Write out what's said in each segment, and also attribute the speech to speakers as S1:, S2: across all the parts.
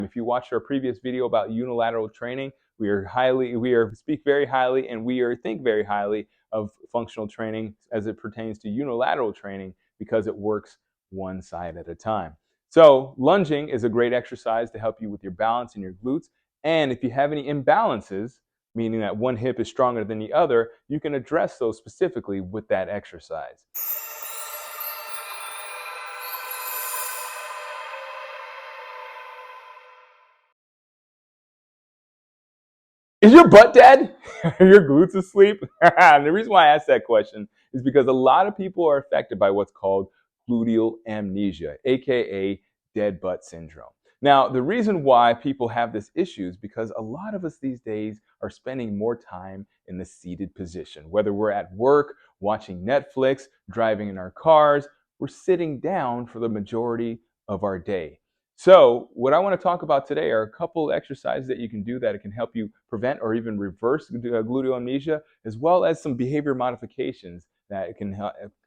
S1: If you watched our previous video about unilateral training, speak very highly and think very highly of functional training as it pertains to unilateral training because it works one side at a time. So lunging is a great exercise to help you with your balance and your glutes. And if you have any imbalances, meaning that one hip is stronger than the other, you can address those specifically with that exercise. Is your butt dead? Are your glutes asleep? And the reason why I asked that question is because a lot of people are affected by what's called gluteal amnesia, aka dead butt syndrome. Now, the reason why people have this issue is because a lot of us these days are spending more time in the seated position. Whether we're at work, watching Netflix, driving in our cars, we're sitting down for the majority of our day. So what I want to talk about today are a couple exercises that you can do that can help you prevent or even reverse gluteal amnesia, as well as some behavior modifications that can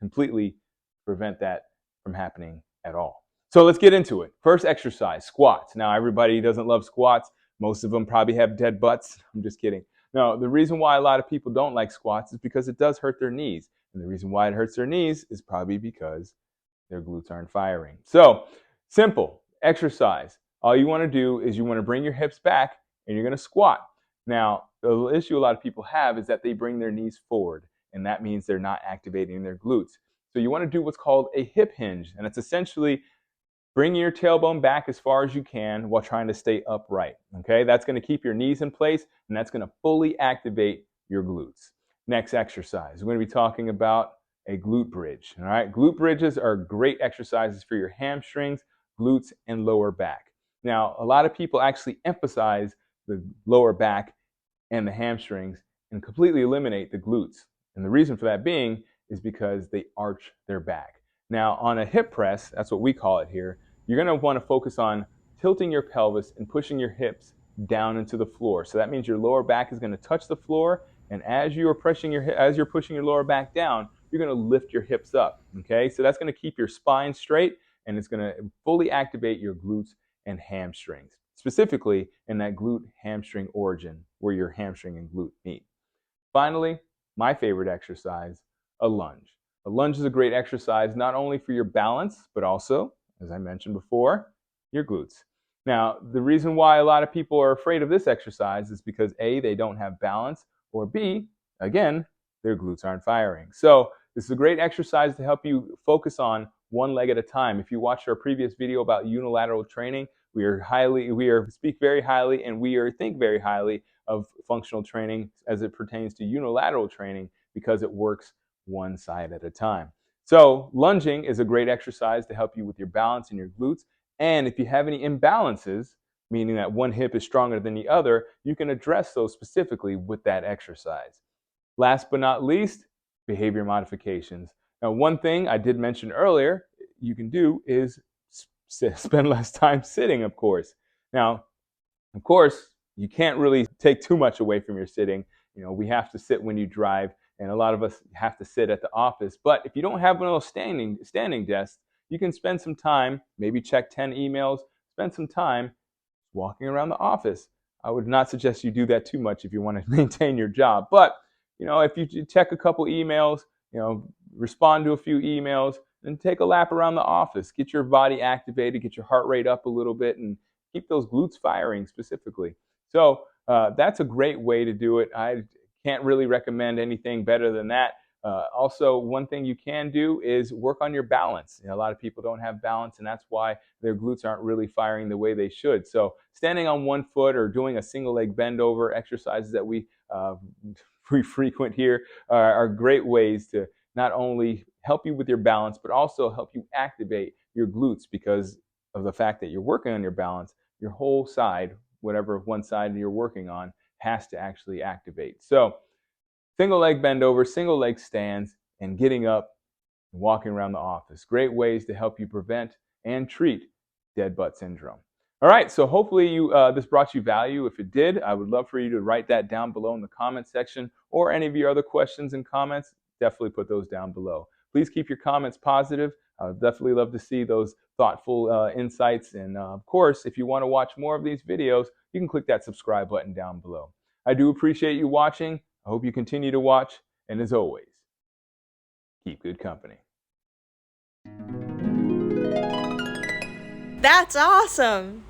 S1: completely prevent that from happening at all. So let's get into it. First exercise, squats. Now everybody doesn't love squats. Most of them probably have dead butts. I'm just kidding. No, the reason why a lot of people don't like squats is because it does hurt their knees. And the reason why it hurts their knees is probably because their glutes aren't firing. So simple exercise. All you want to do is you want to bring your hips back and you're going to squat. Now, the issue a lot of people have is that they bring their knees forward, and that means they're not activating their glutes. So you want to do what's called a hip hinge, and it's essentially bringing your tailbone back as far as you can while trying to stay upright. Okay, that's going to keep your knees in place, and that's going to fully activate your glutes. Next exercise, we're going to be talking about a glute bridge. All right, glute bridges are great exercises for your hamstrings, glutes, and lower back. Now, a lot of people actually emphasize the lower back and the hamstrings and completely eliminate the glutes. And the reason for that being is because they arch their back. Now, on a hip press, that's what we call it here, you're going to want to focus on tilting your pelvis and pushing your hips down into the floor. So that means your lower back is going to touch the floor, and as you're pushing your lower back down, you're going to lift your hips up. Okay, so that's going to keep your spine straight, and it's going to fully activate your glutes and hamstrings, specifically in that glute hamstring origin where your hamstring and glute meet. Finally, my favorite exercise, a lunge. A lunge is a great exercise not only for your balance, but also, as I mentioned before, your glutes. Now, the reason why a lot of people are afraid of this exercise is because A, they don't have balance, or B, again, their glutes aren't firing. So this is a great exercise to help you focus on one leg at a time. If you watched our previous video about unilateral training, we speak very highly and think very highly of functional training as it pertains to unilateral training because it works one side at a time. So lunging is a great exercise to help you with your balance and your glutes. And if you have any imbalances, meaning that one hip is stronger than the other, you can address those specifically with that exercise. Last but not least, behavior modifications. Now, one thing I did mention earlier you can do is spend less time sitting, of course. Now, of course, you can't really take too much away from your sitting. You know, we have to sit when you drive, and a lot of us have to sit at the office. But if you don't have one of those standing desks, you can spend some time, maybe check 10 emails, spend some time walking around the office. I would not suggest you do that too much if you want to maintain your job. But, you know, if you check a couple emails, you know, respond to a few emails, and take a lap around the office. Get your body activated, get your heart rate up a little bit, and keep those glutes firing specifically. So that's a great way to do it. I can't really recommend anything better than that. Also, one thing you can do is work on your balance. You know, a lot of people don't have balance, and that's why their glutes aren't really firing the way they should. So standing on one foot or doing a single leg bend over exercises that we frequent here are great ways to not only help you with your balance, but also help you activate your glutes because of the fact that you're working on your balance. Your whole side, whatever one side you're working on, has to actually activate. So single leg bend over, single leg stands, and getting up and walking around the office. Great ways to help you prevent and treat dead butt syndrome. All right, so hopefully this brought you value. If it did, I would love for you to write that down below in the comment section, or any of your other questions and comments, definitely put those down below. Please keep your comments positive. I would definitely love to see those thoughtful insights. And of course, if you want to watch more of these videos, you can click that subscribe button down below. I do appreciate you watching. I hope you continue to watch. And as always, keep good company.
S2: That's awesome!